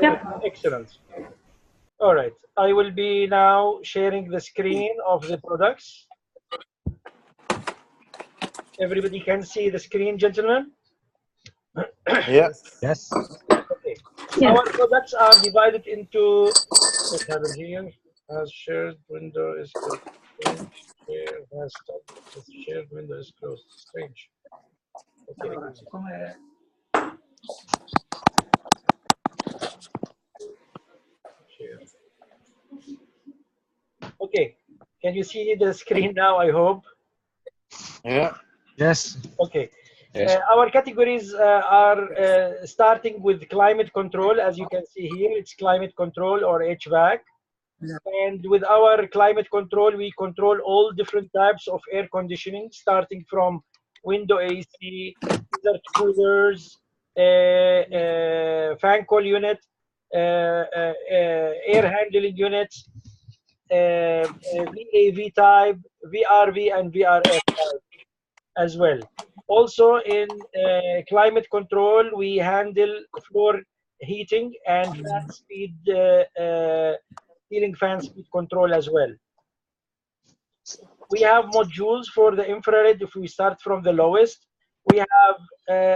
Yep. Excellent. All right. I will be now sharing the screen of the products. Everybody can see the screen, gentlemen? Yes. Yes. Okay. Yes. Our products are divided into what happened here. As shared window is closed. Strange. Share has stopped. This shared window is closed. Strange. Okay. Share. Okay. Can you see the screen now? I hope. Yeah. Yes. Okay. Yes. Our categories are starting with climate control. As you can see here, it's climate control or HVAC. And with our climate control, we control all different types of air conditioning, starting from window AC, desert coolers, fan coil unit, air handling units, VAV type, VRV, and VRF type as well. Also in climate control, we handle floor heating and fan speed, ceiling fan speed control as well. We have modules for the infrared. If we start from the lowest, we have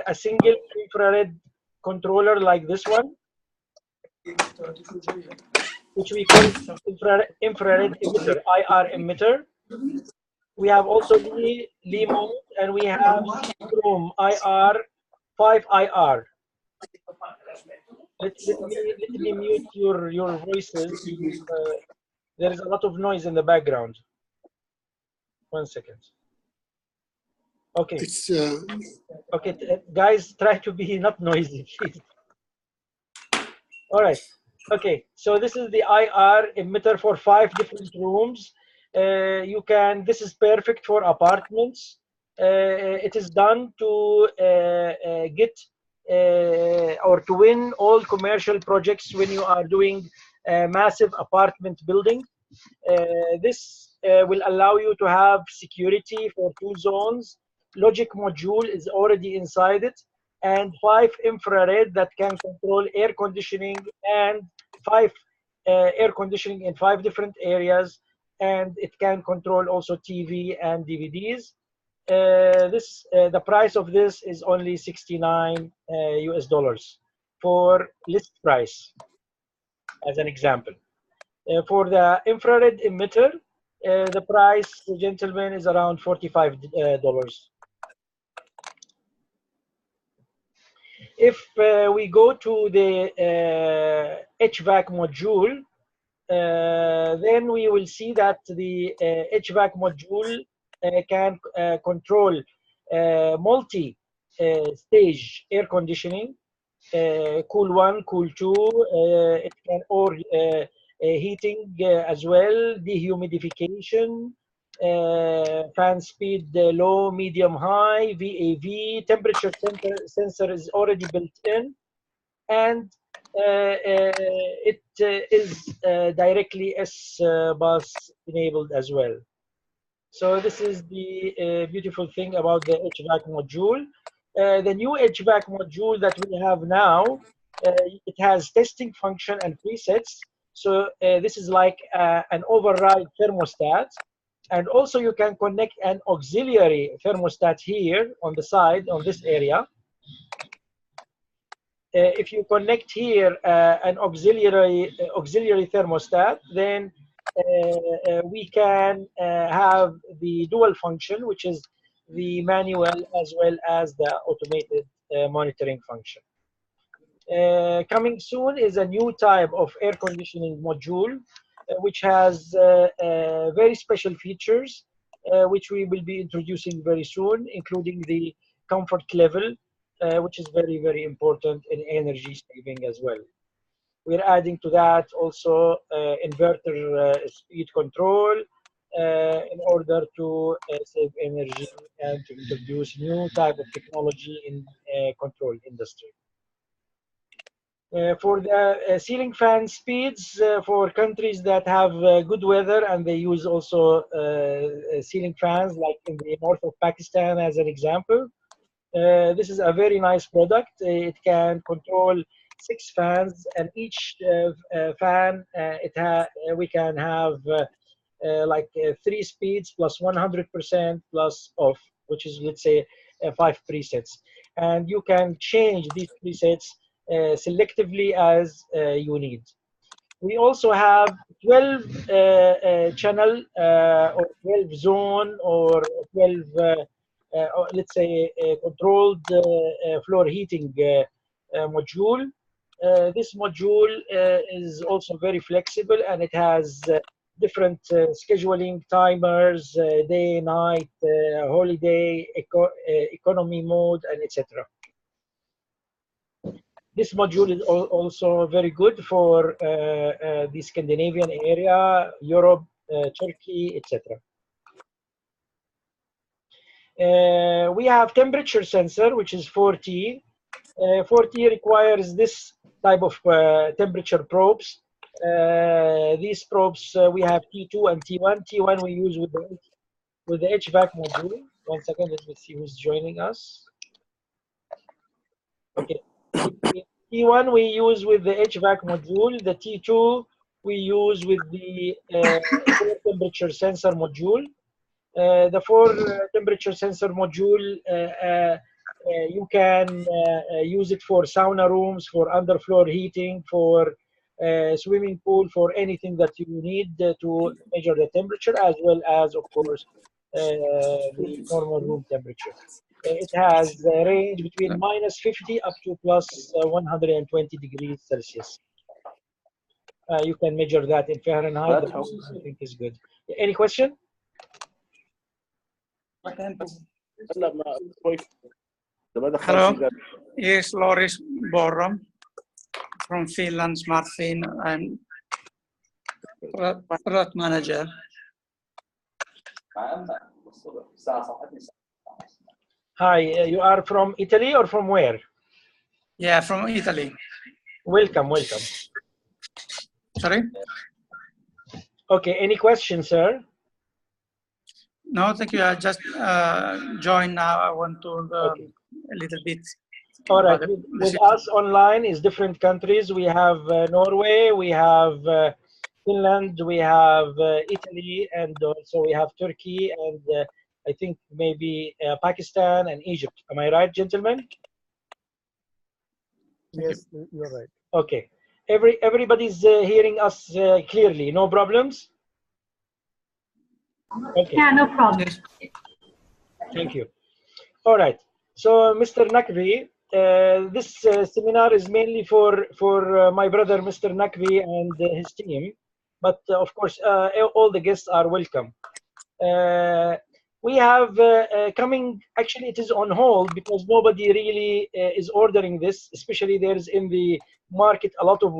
a single infrared controller like this one, which we call infrared emitter, IR emitter. We have also Lee mode, and we have Chrome IR 5IR. Let me mute your voices. There is a lot of noise in the background. 1 second. Okay. It's Okay, guys, try to be not noisy, please. All right. Okay, so this is the IR emitter for 5 different rooms. You can. This is perfect for apartments. It is done to get or to win all commercial projects when you are doing a massive apartment building. This will allow you to have security for 2 zones. Logic module is already inside it, and 5 infrared that can control air conditioning and 5 air conditioning in 5 different areas, and it can control also TV and DVDs. The price of this is only 69 US dollars for list price, as an example. For the infrared emitter, the price, gentlemen, is around $45. If we go to the HVAC module, then we will see that the HVAC module can control multi-stage air conditioning, cool 1, cool 2, it can, or heating as well, dehumidification, fan speed low, medium, high, VAV, temperature sensor is already built in, and it is directly S-bus enabled as well. So this is the beautiful thing about the HVAC module. The new HVAC module that we have now, it has testing function and presets. So this is like an override thermostat. And also you can connect an auxiliary thermostat here on the side, on this area. If you connect here an auxiliary thermostat, then we can have the dual function, which is the manual as well as the automated monitoring function. Coming soon is a new type of air conditioning module, which has very special features, which we will be introducing very soon, including the comfort level, which is very, very important in energy saving as well. We're adding to that also inverter speed control in order to save energy and to introduce new type of technology in control industry. For the ceiling fan speeds, for countries that have good weather and they use also ceiling fans, like in the north of Pakistan as an example, this is a very nice product. It can control 6 fans, and each fan we can have like 3 speeds plus 100% plus off, which is, let's say, 5 presets, and you can change these presets selectively as you need. We also have 12 channel or 12 zone or 12 or let's say controlled floor heating module. This module is also very flexible, and it has different scheduling timers, day, night, holiday, economy mode, and etc. This module is also very good for the Scandinavian area, Europe, Turkey, etc. We have temperature sensor, which is 4T. 4T requires this type of temperature probes. These probes, we have T2 and T1. T1 we use with the Hvac module. One second, let me see who's joining us. Okay. T1 we use with the Hvac module. The T2 we use with the 4 temperature sensor module. The 4 temperature sensor module, you can use it for sauna rooms, for underfloor heating, for swimming pool, for anything that you need to measure the temperature, as well as, of course, the normal room temperature. It has a range between -50 up to plus 120 degrees Celsius. You can measure that in Fahrenheit. That I think is good. Any question? Hello, yes, Loris Borom from Finland, Smartfin. I'm product manager. Hi, you are from Italy or from where? Yeah, from Italy. Welcome, welcome. Sorry? Okay, any questions, sir? No, thank you. I just joined now. I want to Okay. a little bit. All right, with us online is different countries. We have Norway, we have Finland, we have Italy, and also we have Turkey, and I think maybe Pakistan and Egypt. Am I right, gentlemen? Yes, you're right. Okay. Everybody's hearing us clearly. No problems? Okay. Yeah, no problem. Thank you. All right. So, Mr. Nakvi, this seminar is mainly for my brother, Mr. Nakvi, and his team. But of course, all the guests are welcome. We have coming, actually it is on hold because nobody really is ordering this, especially there's in the market a lot of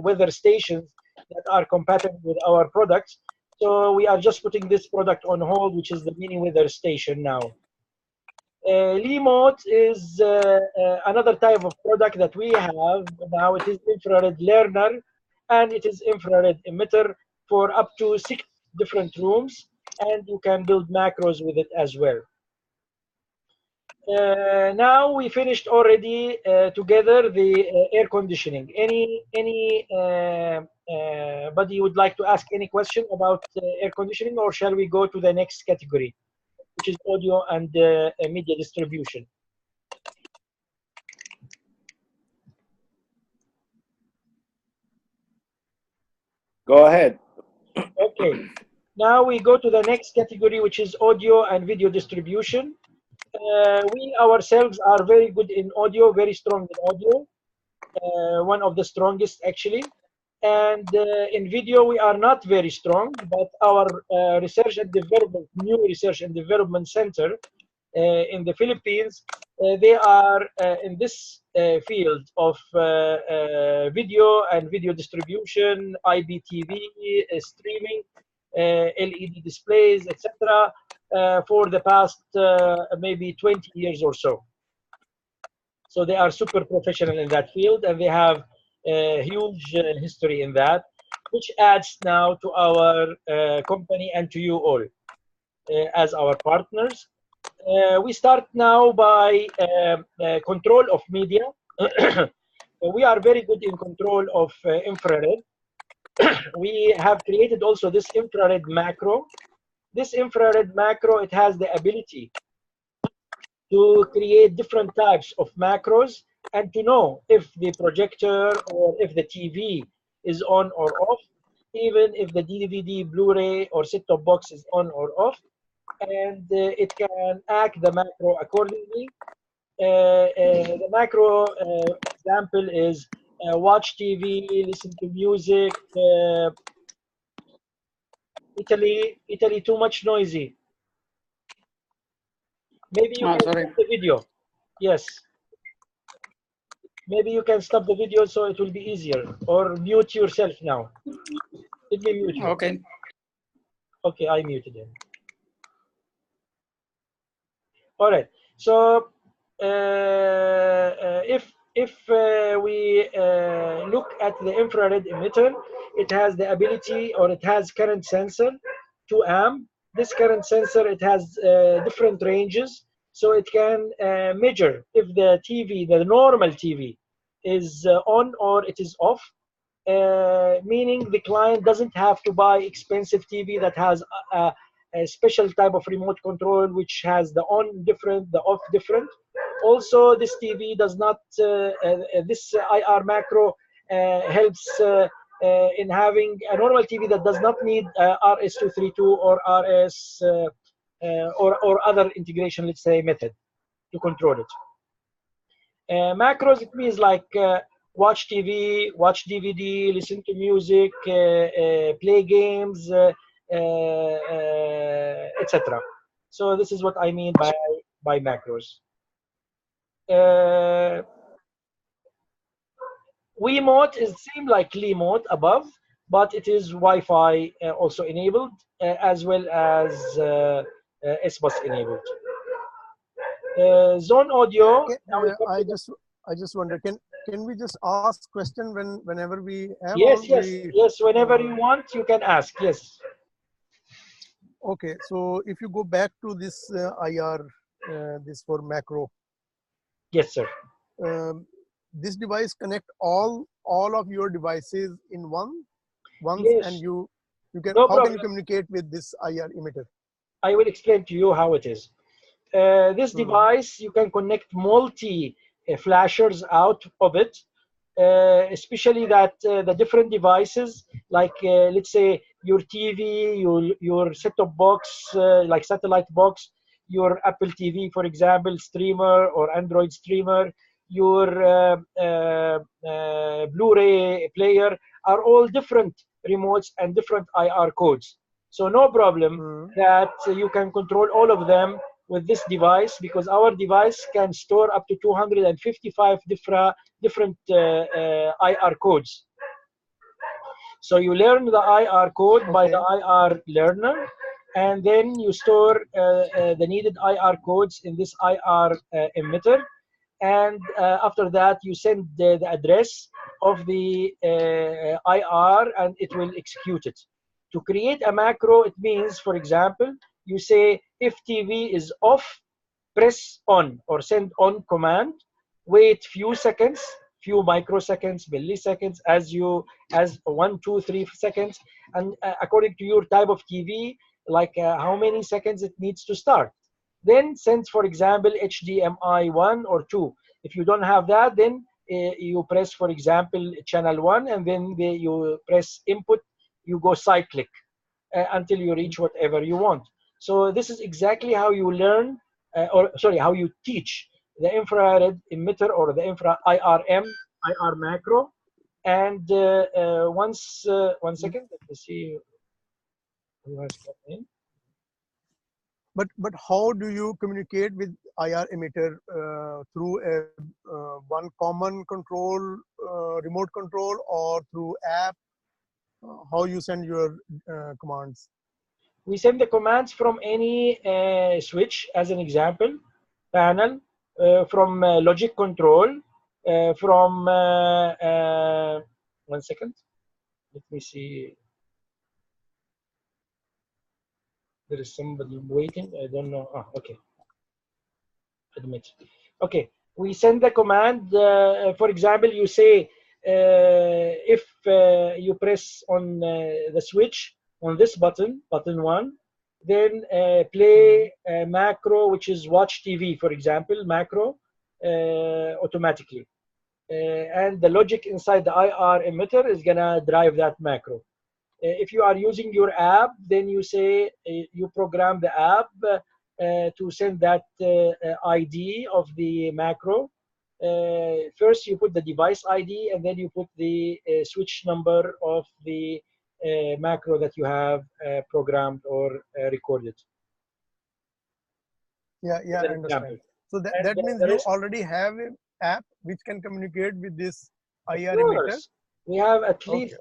weather stations that are compatible with our products. So we are just putting this product on hold, which is the mini weather station now. Limot is another type of product that we have now. It is infrared learner and it is infrared emitter for up to 6 different rooms, and you can build macros with it as well. Now we finished already together the air conditioning. Anybody would like to ask any question about air conditioning, or shall we go to the next category, which is audio and media distribution? Go ahead. Okay. Now we go to the next category, which is audio and video distribution. We ourselves are very good in audio, very strong in audio, one of the strongest actually. And in video, we are not very strong, but our research and development, new research and development center in the Philippines, they are in this field of video and video distribution, IBTV, streaming, LED displays, etc. For the past maybe 20 years or so. So they are super professional in that field, and they have a huge history in that, which adds now to our company and to you all as our partners. We start now by control of media. we are very good in control of infrared. We have created also this infrared macro. This infrared macro, it has the ability to create different types of macros and to know if the projector or if the TV is on or off, even if the DVD, Blu-ray, or set-top box is on or off, and it can act the macro accordingly. The macro example is watch TV, listen to music. Italy, too much noisy. Maybe you can Sorry. stop the video. Yes. Maybe you can stop the video so it will be easier. Or mute yourself now. Let me mute you. Okay. Okay, I muted him. All right. So if we look at the infrared emitter, it has the ability, or it has current sensor, 2 amp. This current sensor, it has different ranges, so it can measure if the TV, the normal TV, is on or it is off. Meaning the client doesn't have to buy expensive TV that has a special type of remote control which has the on different, the off different. Also, this TV does not, this IR macro helps in having a normal TV that does not need RS232 or RS or other integration, let's say, method to control it. Macros, it means like watch TV, watch DVD, listen to music, play games, etc. So this is what I mean by macros. Wii is same like Remote above, but it is Wi-Fi also enabled, as well as S-Bus enabled. Zone audio. Okay, I just wonder, can we just ask question whenever we have? Yes. Whenever you want, you can ask. Yes. Okay, so if you go back to this IR, this for macro. Yes, sir. This device connect all of your devices in once, yes. and you can No how problem. can you communicate with this IR emitter? I will explain to you how it is. This device, you can connect multi flashers out of it, especially that the different devices, like let's say your TV, your set-top box, like satellite box, your Apple TV, for example, streamer or Android streamer, your Blu-ray player, are all different remotes and different IR codes. So no problem that you can control all of them with this device, because our device can store up to 255 different IR codes. So you learn the IR code by the IR learner, and then you store the needed IR codes in this IR emitter. And after that, you send the address of the IR, and it will execute it. To create a macro, it means, for example, you say if TV is off, press on or send on command, wait few seconds, few microseconds, milliseconds, as 1, 2, 3 seconds, and according to your type of TV, like how many seconds it needs to start. Then send, for example, HDMI 1 or 2. If you don't have that, then you press, for example, channel 1, and then you press input, you go cyclic until you reach whatever you want. So this is exactly how you learn, how you teach the infrared emitter or the IR macro. And one second, let me see who has come in. But how do you communicate with IR emitter through one common control, remote control, or through app? How you send your commands? We send the commands from any switch, as an example, panel, from logic control, from 1 second. Let me see. There is somebody waiting. I don't know. Okay. Admit. Okay. we send the command. For example, you say if you press on the switch on this button, button 1, then play macro, which is watch TV, for example, macro automatically. And the logic inside the IR emitter is gonna drive that macro. If you are using your app, then you say you program the app to send that ID of the macro. First, you put the device ID, and then you put the switch number of the macro that you have programmed or recorded. Yeah, yeah, I understand. So that means you already have an app which can communicate with this IR emitter. We have at least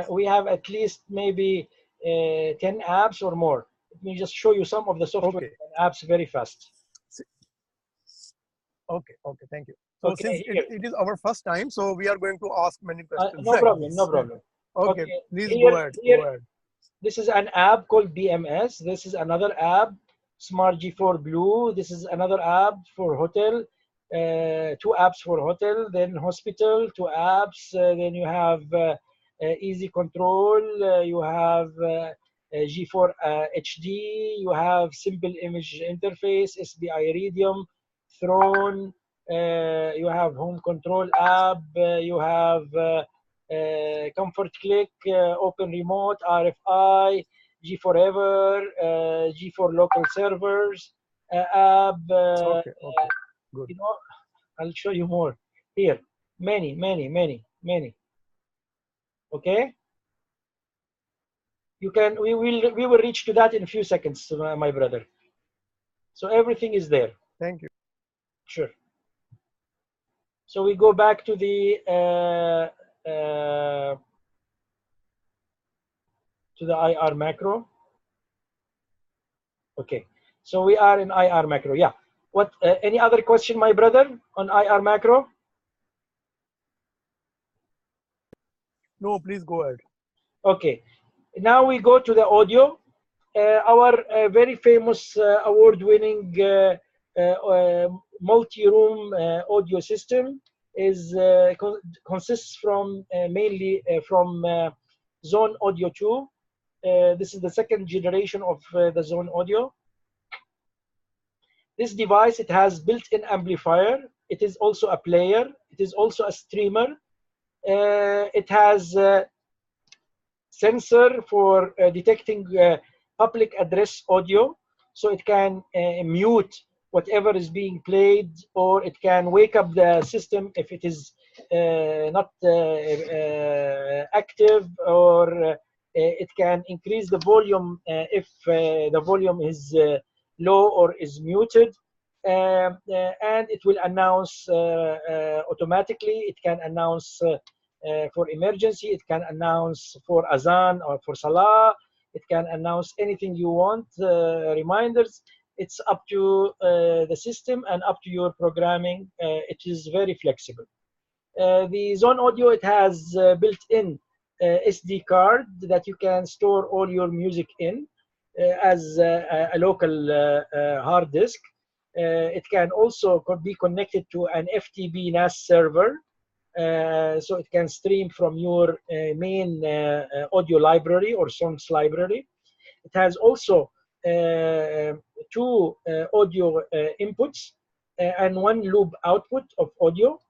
we have at least maybe 10 apps or more. Let me just show you some of the software and apps very fast. Okay, thank you. So since it is our first time, so we are going to ask many questions. No problem, no problem. Okay, please go ahead. This is an app called BMS. This is another app, Smart G4 Blue. This is another app for hotel. 2 apps for hotel, then hospital, 2 apps. Then you have Easy Control. You have G4 HD. You have Simple Image Interface, SBI Iridium, Throne. You have Home Control app. You have Comfort Click, Open Remote, RFI, G4Ever, G4 Local Servers app. Good. You know, I'll show you more here. Many. Okay. You can. We will reach to that in a few seconds, my brother. So everything is there. Thank you. Sure. So we go back to the IR macro. Okay. So we are in IR macro. Yeah. What? Any other question, my brother, on IR macro? No, please go ahead. Okay. Now we go to the audio. Our very famous award-winning multi-room audio system is consists from mainly from Zone Audio 2. This is the second generation of the Zone Audio. This device, it has built-in amplifier. It is also a player. It is also a streamer. It has sensor for detecting public address audio, so it can mute whatever is being played, or it can wake up the system if it is not active, or it can increase the volume if the volume is low or is muted, and it will announce automatically. It can announce for emergency, it can announce for azan or for salah, it can announce anything you want, reminders. It's up to the system and up to your programming. It is very flexible. The Zone Audio, it has built-in SD card that you can store all your music in as a local hard disk. It can also be connected to an FTP NAS server, so it can stream from your main audio library or songs library. It has also 2 audio inputs and 1 loop output of audio,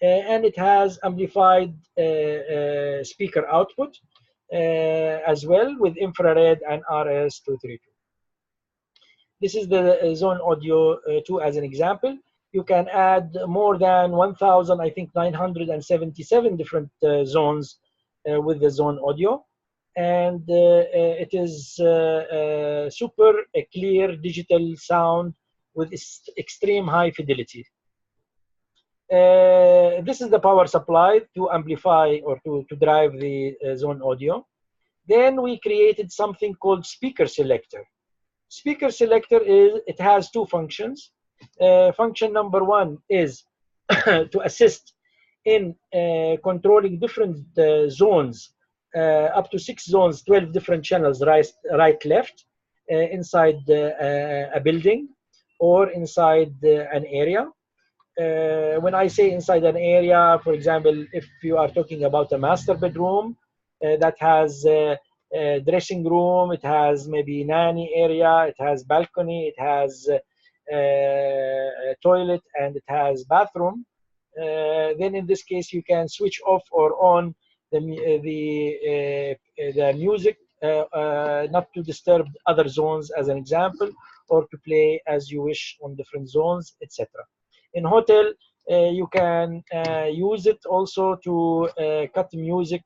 and it has amplified speaker output as well with infrared and RS-232. This is the Zone Audio 2 as an example. You can add more than 1,000, I think 977 different zones with the Zone Audio. And it is super clear digital sound with extreme high fidelity. This is the power supply to amplify or to drive the Zone Audio. Then we created something called speaker selector. Speaker selector it has 2 functions. Function number 1 is to assist in controlling different zones, up to 6 zones, 12 different channels, right, left, inside a building or inside an area. when I say inside an area, for example, if you are talking about a master bedroom that has a dressing room, it has maybe nanny area, it has balcony, it has a toilet, and it has bathroom, then in this case you can switch off or on the music, not to disturb other zones, as an example, or to play as you wish on different zones, etc. In hotel, you can use it also to cut music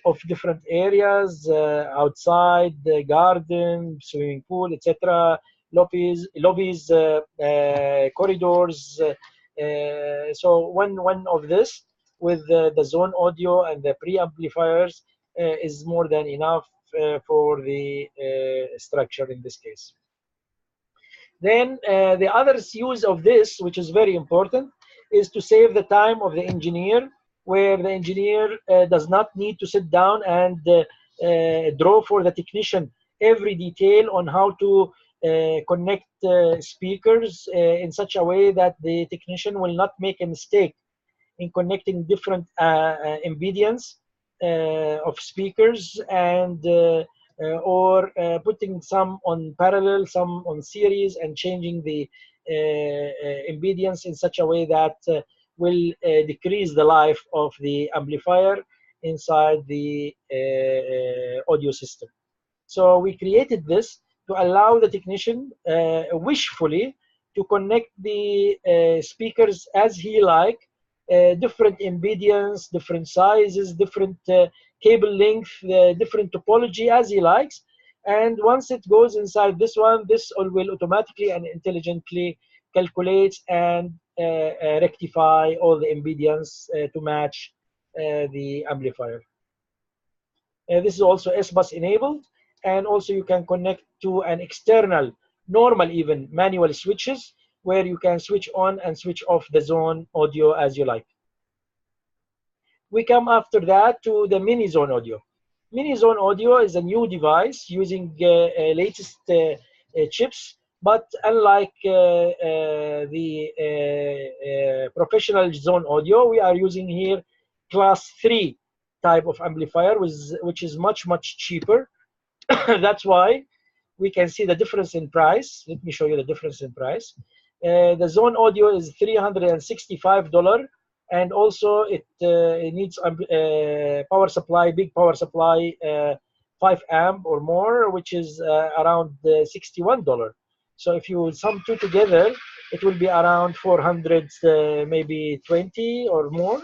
of different areas, outside, the garden, swimming pool, etc., lobbies, corridors. So one of this with the zone audio and the preamplifiers is more than enough for the structure in this case. Then the other use of this, which is very important, is to save the time of the engineer, where the engineer does not need to sit down and draw for the technician every detail on how to connect speakers in such a way that the technician will not make a mistake in connecting different impedance of speakers, and or putting some on parallel, some on series, and changing the impedance in such a way that will decrease the life of the amplifier inside the audio system. So we created this to allow the technician wishfully to connect the speakers as he like, different impedance, different sizes, different cable length, different topology as he likes. And once it goes inside this one, this will automatically and intelligently calculate and rectify all the impedance to match the amplifier. This is also S-Bus enabled, and also you can connect to an external, normal even, manual switches, where you can switch on and switch off the zone audio as you like. We come after that to the mini zone audio. Mini zone audio is a new device using latest chips, but unlike the professional zone audio, we are using here class 3 type of amplifier, which is much cheaper. That's why we can see the difference in price. Let me show you the difference in price. The zone audio is $365, and also it needs power supply, big power supply, 5 amp or more, which is around $61. So if you sum two together, it will be around 400, maybe 20 or more,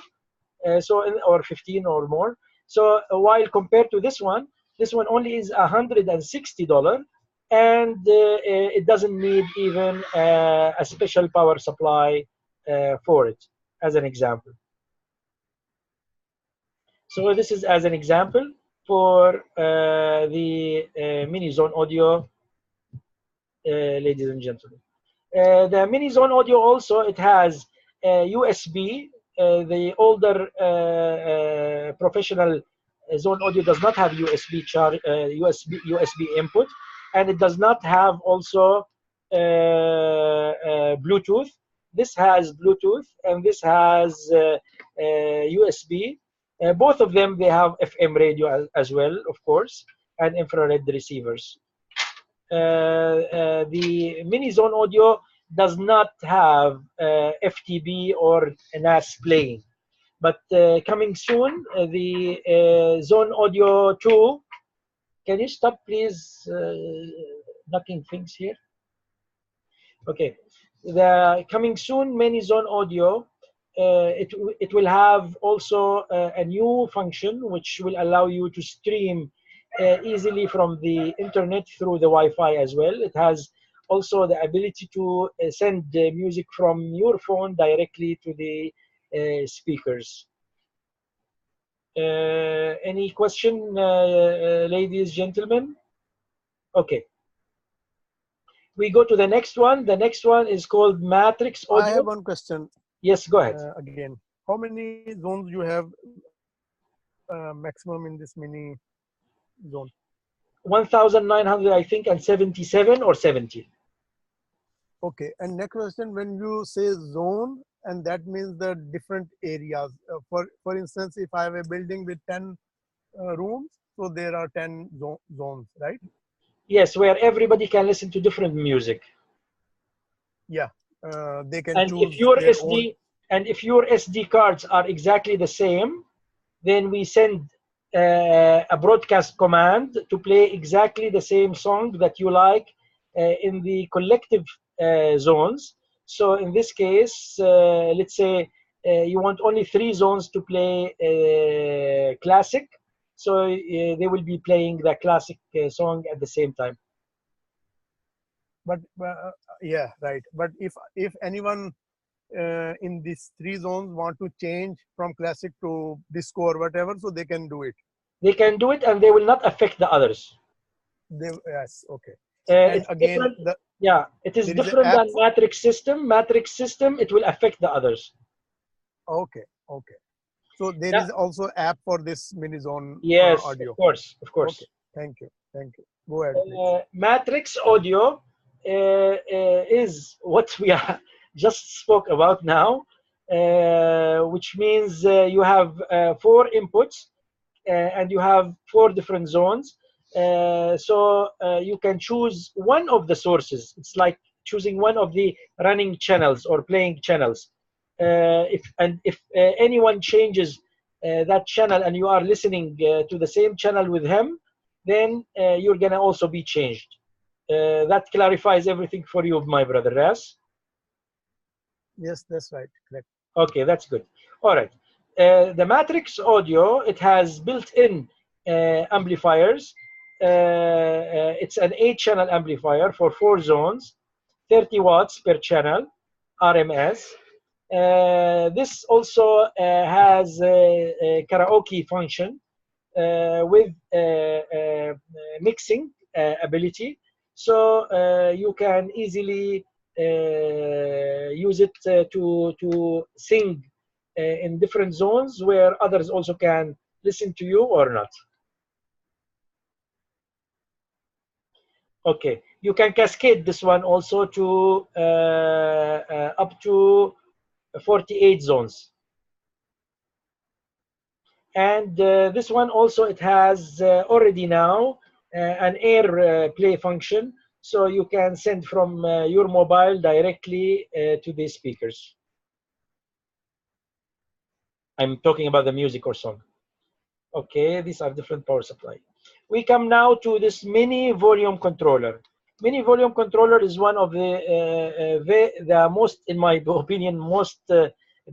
or 15 or more. So while compared to this one only is $160, and it doesn't need even a special power supply for it, as an example. So this is as an example for the mini zone audio, ladies and gentlemen. The mini zone audio also, it has USB. The older professional zone audio does not have USB input, and it does not have also Bluetooth. This has Bluetooth, and this has USB. Both of them, they have FM radio as well, of course, and infrared receivers. The mini zone audio does not have FTP or NAS playing, but coming soon, the zone audio 2. Can you stop, please, knocking things here? Okay, the coming soon mini zone audio, it will have also a new function which will allow you to stream easily from the internet through the Wi-Fi as well. It has also the ability to send music from your phone directly to the speakers. Any question, ladies, gentlemen? Okay. We go to the next one. The next one is called Matrix Audio. I have one question. Yes, go ahead. Again, how many zones you have maximum in this mini zone? 1,900, I think, and 77 or 70. Okay. And next question, when you say zone and that means the different areas. For instance, if I have a building with 10 rooms, so there are 10 zones, right? Yes, where everybody can listen to different music. Yeah, they can And choose if your their own. if your SD cards are exactly the same, then we send a broadcast command to play exactly the same song that you like in the collective zones. So in this case, let's say you want only 3 zones to play classic, so they will be playing the classic song at the same time. But yeah, right. But if anyone in these 3 zones want to change from classic to disco or whatever, so they can do it. They can do it, and they will not affect the others. Yes, okay. And It's again, different. Yeah, it is there is an different app. than matrix system. Matrix system, it will affect the others. Okay, okay. So there Yeah. is also app for this mini zone Yes, audio. of course, of course. Okay, thank you, thank you. Go ahead, please. Matrix audio is what we just spoke about now, which means you have 4 inputs and you have 4 different zones. So you can choose one of the sources. It's like choosing one of the running channels or playing channels. If anyone changes that channel and you are listening to the same channel with him, then you're gonna also be changed. That clarifies everything for you, my brother Ras. Yes, that's right. Correct. Okay, that's good. All right. The matrix audio, it has built-in amplifiers. It's an 8-channel amplifier for 4 zones, 30 watts per channel, RMS. This also has a karaoke function with mixing ability, so you can easily use it to sing in different zones where others also can listen to you or not. Okay, you can cascade this one also to up to 48 zones. And this one also, it has already now an air play function, so you can send from your mobile directly to the speakers. I'm talking about the music or song. Okay, these are different power supply. We come now to this mini volume controller. Mini volume controller is one of the most, in my opinion, most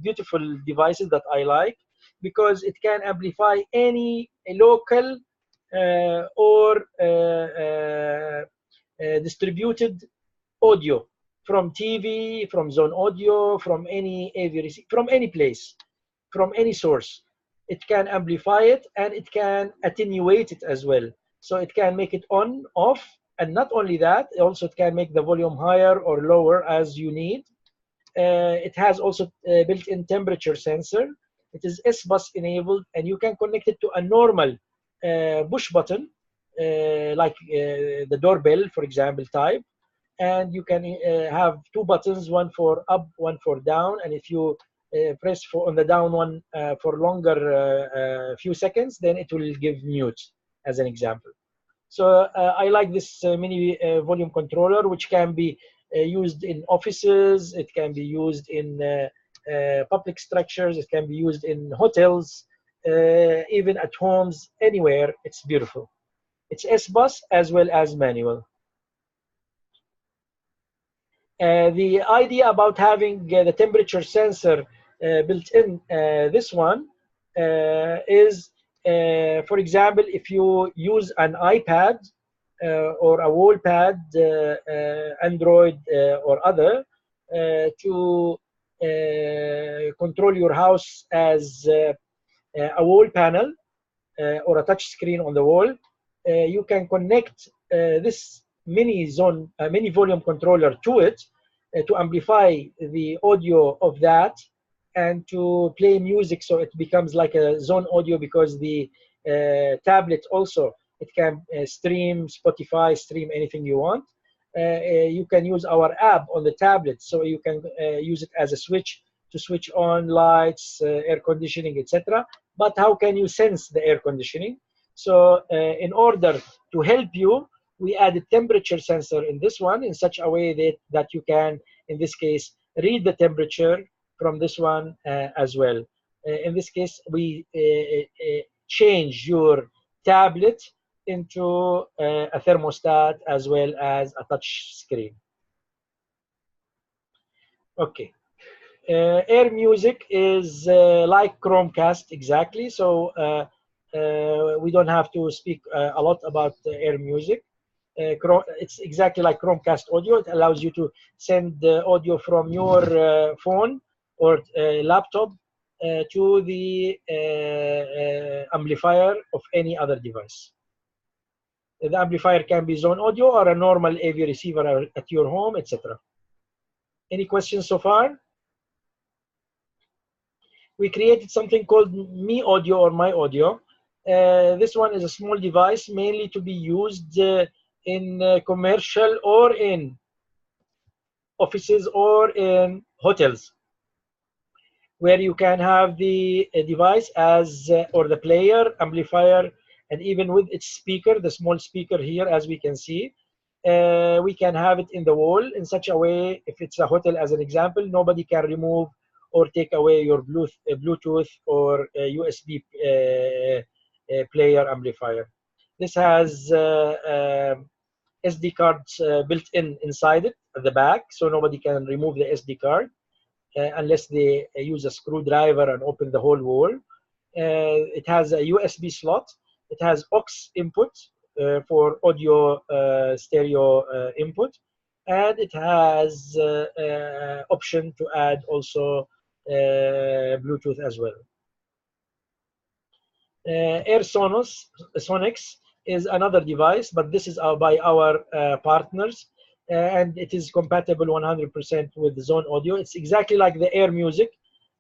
beautiful devices that I like, because it can amplify any local or distributed audio from TV, from zone audio, from any AV, from any place, from any source. It can amplify it and it can attenuate it as well. So it can make it on, off, and not only that, also it can make the volume higher or lower as you need. It has also built-in temperature sensor. It is S-Bus enabled, and you can connect it to a normal push button, like the doorbell, for example, type. And you can have 2 buttons, one for up, one for down. And if you press on the down one for longer few seconds, then it will give mute, as an example. So I like this mini volume controller, which can be used in offices. It can be used in public structures. It can be used in hotels, even at homes, anywhere. It's beautiful. It's S-Bus as well as manual. The idea about having the temperature sensor built in this one is, for example, if you use an iPad or a wall pad, Android or other, to control your house as a wall panel or a touch screen on the wall, you can connect this mini volume controller to it to amplify the audio of that and to play music, so it becomes like a zone audio, because the tablet also, it can stream Spotify, stream anything you want. You can use our app on the tablet, so you can use it as a switch to switch on lights, air conditioning, etc. But how can you sense the air conditioning? So in order to help you, we added temperature sensor in this one in such a way that you can, in this case, read the temperature from this one as well. In this case, we change your tablet into a thermostat as well as a touch screen. Okay. Air music is like Chromecast exactly, so we don't have to speak a lot about air music. It's exactly like Chromecast audio. It allows you to send the audio from your phone or laptop to the amplifier of any other device. The amplifier can be zone audio or a normal AV receiver at your home, etc. Any questions so far? We created something called Me Audio or My Audio. This one is a small device mainly to be used in commercial or in offices or in hotels, where you can have the device as or the player, amplifier, and even with its speaker, the small speaker here, as we can see, we can have it in the wall in such a way, if it's a hotel as an example, nobody can remove or take away your Bluetooth or USB player amplifier. This has SD cards built inside it at the back, so nobody can remove the SD card unless they use a screwdriver and open the whole wall. It has a USB slot. It has aux input for audio stereo input, and it has option to add also Bluetooth as well. Air Sonics is another device, but this is by our partners, and it is compatible 100% with zone audio. It's exactly like the Air Music.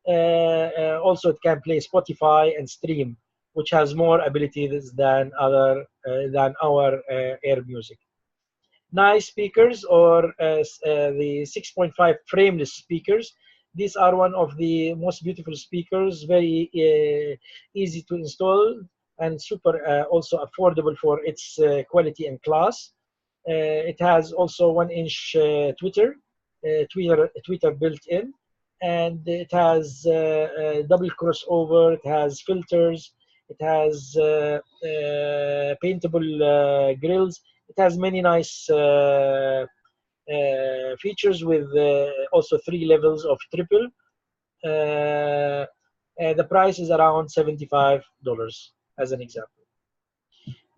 Also, it can play Spotify and stream, which has more abilities than our Air Music. Nice speakers, or the 6.5 frameless speakers. These are one of the most beautiful speakers, very easy to install, and super also affordable for its quality and class. It has also 1-inch tweeter built in, and it has double crossover. It has filters. It has paintable grills. It has many nice features with also 3 levels of triple. The price is around $75 as an example.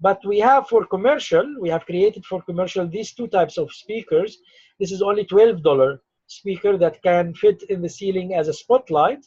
But we have for commercial, we have created for commercial these 2 types of speakers. This is only $12 speaker that can fit in the ceiling as a spotlight.